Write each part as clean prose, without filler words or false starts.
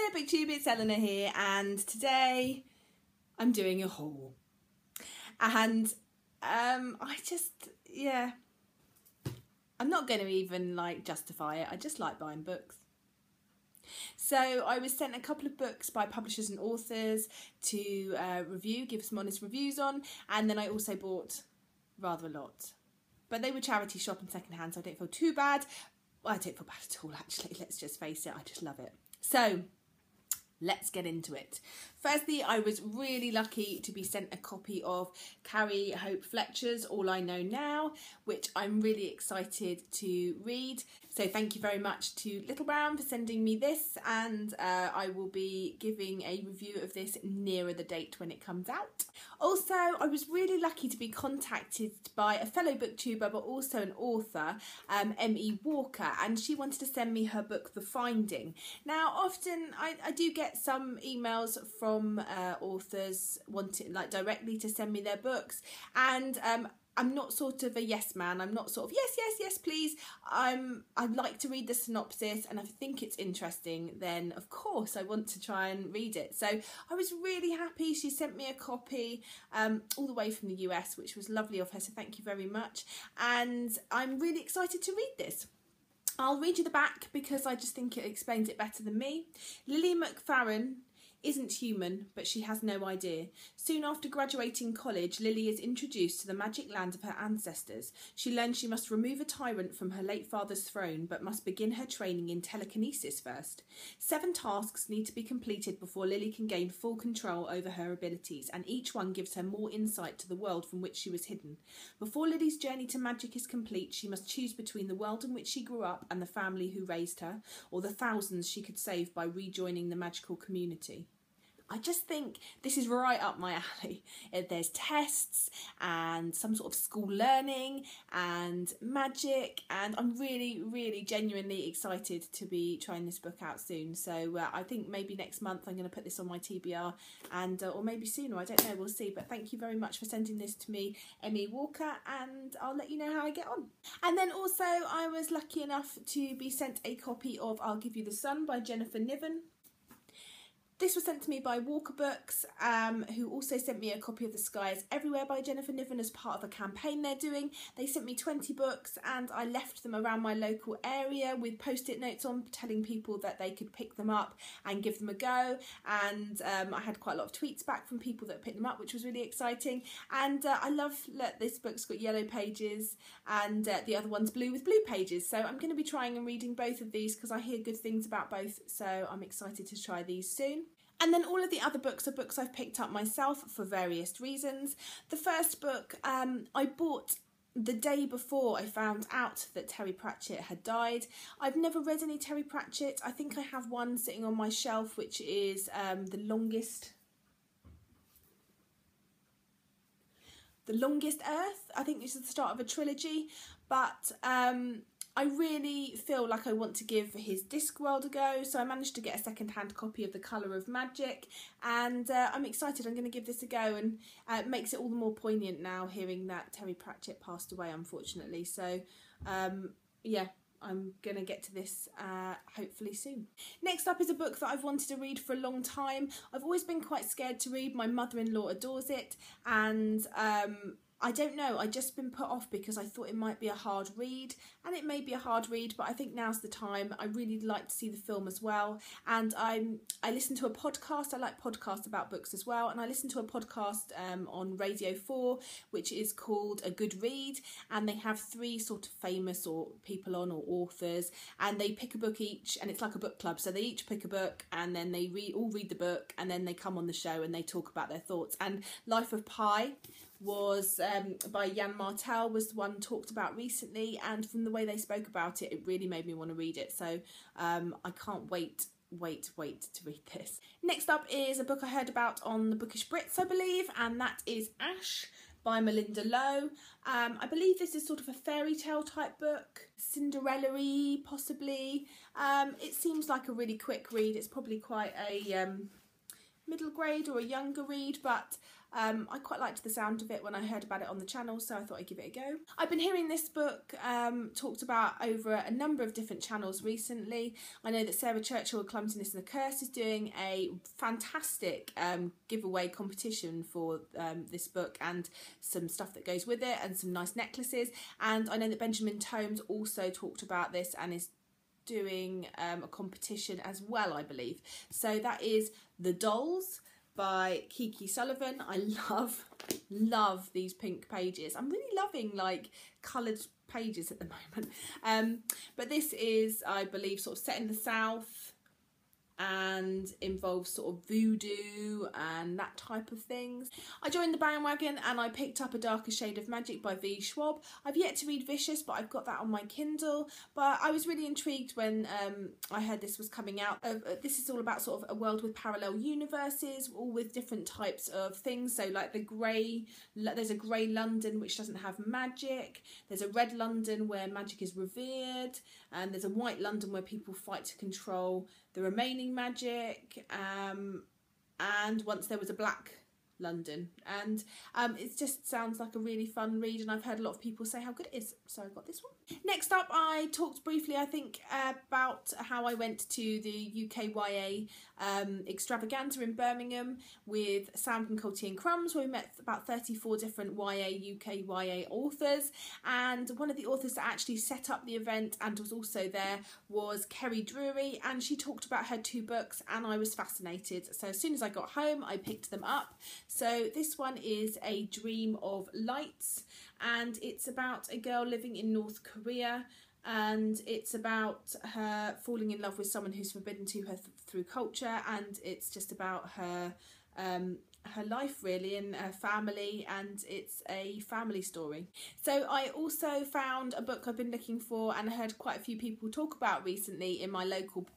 Hiya BookTube, it's Eleanor here, and today I'm doing a haul. And I'm not going to even justify it. I just like buying books. So I was sent a couple of books by publishers and authors to review, give some honest reviews on, and then I also bought rather a lot. But they were charity shop and second hand, so I don't feel too bad. Well, I don't feel bad at all, actually. Let's just face it, I just love it. So let's get into it. Firstly, I was really lucky to be sent a copy of Carrie Hope Fletcher's All I Know Now, which I'm really excited to read. So thank you very much to Little Brown for sending me this, and I will be giving a review of this nearer the date when it comes out. Also, I was really lucky to be contacted by a fellow booktuber but also an author, M.E. Walker, and she wanted to send me her book The Finding. Now often I do get some emails from authors wanting directly to send me their books, and I'm not sort of a yes man. I'm not sort of yes please. I'd like to read the synopsis, and if I think it's interesting, then of course I want to try and read it. So I was really happy. She sent me a copy all the way from the US, which was lovely of her, so thank you very much. And I'm really excited to read this. I'll read you the back because I just think it explains it better than me. Lily McFarren isn't human, but she has no idea. Soon after graduating college, Lily is introduced to the magic land of her ancestors. She learns she must remove a tyrant from her late father's throne, but must begin her training in telekinesis first. 7 tasks need to be completed before Lily can gain full control over her abilities, and each one gives her more insight to the world from which she was hidden. Before Lily's journey to magic is complete, she must choose between the world in which she grew up and the family who raised her, or the thousands she could save by rejoining the magical community. I just think this is right up my alley. There's tests and some sort of school learning and magic, and I'm really genuinely excited to be trying this book out soon. So I think maybe next month I'm going to put this on my TBR, and or maybe sooner, I don't know, we'll see. But thank you very much for sending this to me, M.E. Walker, and I'll let you know how I get on. And then also I was lucky enough to be sent a copy of I'll Give You the Sun by Jennifer Niven. This was sent to me by Walker Books, who also sent me a copy of The Sky is Everywhere by Jennifer Niven as part of a campaign they're doing. They sent me 20 books, and I left them around my local area with post-it notes on, telling people that they could pick them up and give them a go. And I had quite a lot of tweets back from people that picked them up, which was really exciting. And I love that this book's got yellow pages and the other one's blue with blue pages. So I'm going to be trying and reading both of these because I hear good things about both. So I'm excited to try these soon. And then all of the other books are books I've picked up myself for various reasons. The first book I bought the day before I found out that Terry Pratchett had died. I've never read any Terry Pratchett. I think I have one sitting on my shelf, which is The Longest Earth. I think this is the start of a trilogy, but I really feel like I want to give his Discworld a go, so I managed to get a second-hand copy of The Colour of Magic, and I'm excited. I'm going to give this a go, and it makes it all the more poignant now hearing that Terry Pratchett passed away, unfortunately. So yeah, I'm going to get to this hopefully soon. Next up is a book that I've wanted to read for a long time. I've always been quite scared to read. My mother-in-law adores it, and I don't know, I've just been put off because I thought it might be a hard read, and it may be a hard read, but I think now's the time. I really like to see the film as well, and I listen to a podcast. I like podcasts about books as well, and I listen to a podcast on Radio 4, which is called A Good Read, and they have 3 sort of famous or people on or authors, and they pick a book each, and it's like a book club, so they each pick a book, and then they all read the book, and then they come on the show and they talk about their thoughts. And Life of Pi was by Jan Martel was the one talked about recently, and from the way they spoke about it, it really made me want to read it. So I can't wait to read this. Next up is a book I heard about on the Bookish Brits, I believe, and that is Ash by Melinda Lowe. I believe this is sort of a fairy tale type book, Cinderella-y possibly. It seems like a really quick read. It's probably quite a middle grade or a younger read, but I quite liked the sound of it when I heard about it on the channel, so I thought I'd give it a go. I've been hearing this book talked about over a number of different channels recently. I know that Sarah Churchill of Clumsiness and the Curse is doing a fantastic giveaway competition for this book, and some stuff that goes with it, and some nice necklaces. And I know that Benjamin Tomes also talked about this and is doing a competition as well, I believe. So that is The Dolls by Kiki Sullivan. I love these pink pages. I'm really loving like coloured pages at the moment. But this is, I believe, sort of set in the South and involves sort of voodoo and that type of things. I joined the bandwagon and I picked up A Darker Shade of Magic by V. Schwab. I've yet to read Vicious, but I've got that on my Kindle. But I was really intrigued when I heard this was coming out. This is all about sort of a world with parallel universes, all with different types of things. So like there's a grey London which doesn't have magic. There's a red London where magic is revered. And there's a white London where people fight to control the remaining magic, and once there was a black London, and it just sounds like a really fun read, and I've heard a lot of people say how good it is, so I got this one. Next up, I talked briefly, I think, about how I went to the UKYA extravaganza in Birmingham with Sam from Cold Tea and Crumbs, where we met about 34 different UKYA authors, and one of the authors that actually set up the event and was also there was Kerry Drury, and she talked about her 2 books, and I was fascinated. So as soon as I got home, I picked them up. So this one is A Dream of Lights, and it's about a girl living in North Korea, and it's about her falling in love with someone who's forbidden to her through culture, and it's just about her life really, and her family, and it's a family story. So I also found a book I've been looking for and I heard quite a few people talk about recently in my local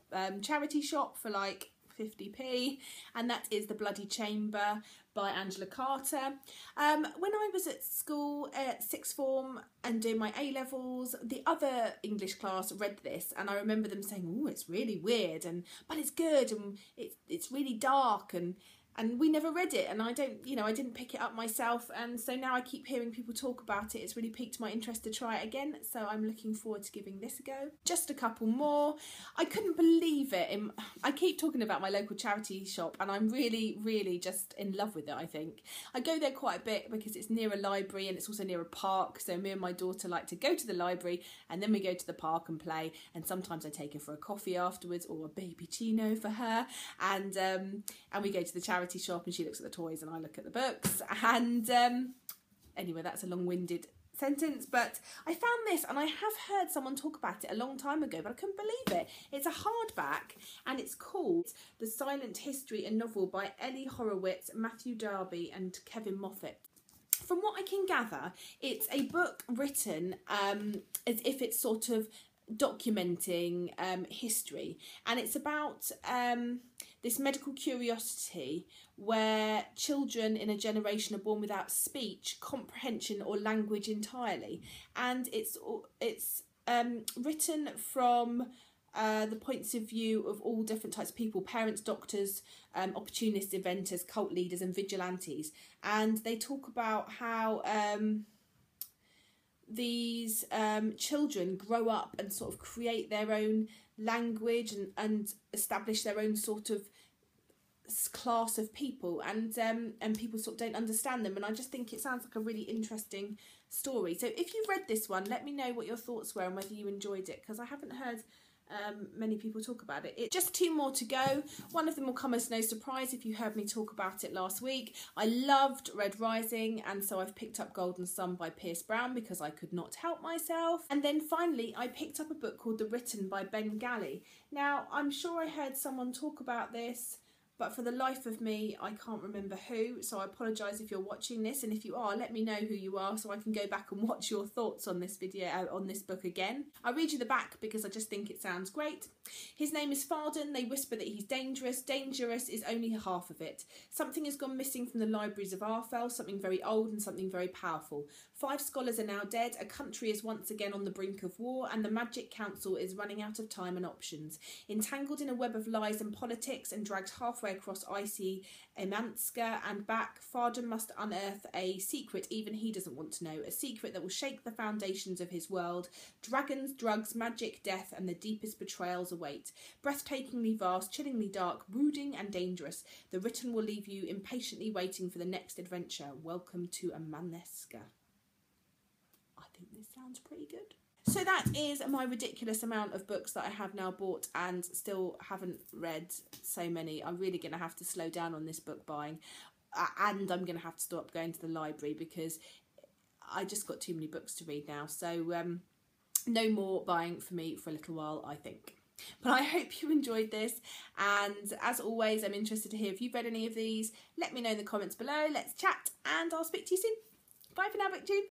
charity shop for like 50p, and that is The Bloody Chamber by Angela Carter. When I was at school at sixth form and doing my A-levels, the other English class read this, and I remember them saying, oh, it's really weird, but it's good, and it's really dark, and we never read it, and I didn't pick it up myself, and so now I keep hearing people talk about it. It's really piqued my interest to try it again, so I'm looking forward to giving this a go. Just a couple more. I couldn't believe it. I keep talking about my local charity shop, and I'm really just in love with it, I think. I go there quite a bit because it's near a library and it's also near a park, so me and my daughter like to go to the library and then we go to the park and play, and sometimes I take her for a coffee afterwards, or a baby chino for her, and we go to the charity shop and she looks at the toys and I look at the books, and anyway, that's a long-winded sentence, but I found this, and I have heard someone talk about it a long time ago, but I couldn't believe it. It's a hardback and it's called The Silent History, a novel by Ellie Horowitz, Matthew Darby and Kevin Moffat. From what I can gather, it's a book written as if it's sort of documenting history, and it's about this medical curiosity where children in a generation are born without speech, comprehension or language entirely, and it's written from the points of view of all different types of people: parents, doctors, opportunists, inventors, cult leaders and vigilantes, and they talk about how these children grow up and sort of create their own language and establish their own sort of class of people, and people sort of don't understand them, and I just think it sounds like a really interesting story. So if you've read this one, let me know what your thoughts were and whether you enjoyed it, because I haven't heard many people talk about it. Just 2 more to go. One of them will come as no surprise if you heard me talk about it last week. I loved Red Rising, and so I've picked up Golden Sun by Pierce Brown because I could not help myself. And then finally I picked up a book called The Written by Ben Galley. Now I'm sure I heard someone talk about this, but for the life of me, I can't remember who, so I apologise if you're watching this, and if you are, let me know who you are so I can go back and watch your thoughts on this video, on this book again. I'll read you the back because I just think it sounds great. His name is Farden. They whisper that he's dangerous. Dangerous is only half of it. Something has gone missing from the libraries of Arfel, something very old and something very powerful. 5 scholars are now dead, a country is once again on the brink of war, and the Magic Council is running out of time and options. Entangled in a web of lies and politics and dragged halfway halfway across icy Emanska and back, Farden must unearth a secret even he doesn't want to know, a secret that will shake the foundations of his world. Dragons, drugs, magic, death, and the deepest betrayals await. Breathtakingly vast, chillingly dark, brooding and dangerous, the written will leave you impatiently waiting for the next adventure. Welcome to Emanska. I think this sounds pretty good. So that is my ridiculous amount of books that I have now bought and still haven't read so many. I'm really going to have to slow down on this book buying, and I'm going to have to stop going to the library because I just got too many books to read now. So no more buying for me for a little while, I think. But I hope you enjoyed this, and as always, I'm interested to hear if you've read any of these. Let me know in the comments below. Let's chat, and I'll speak to you soon. Bye for now, BookTube.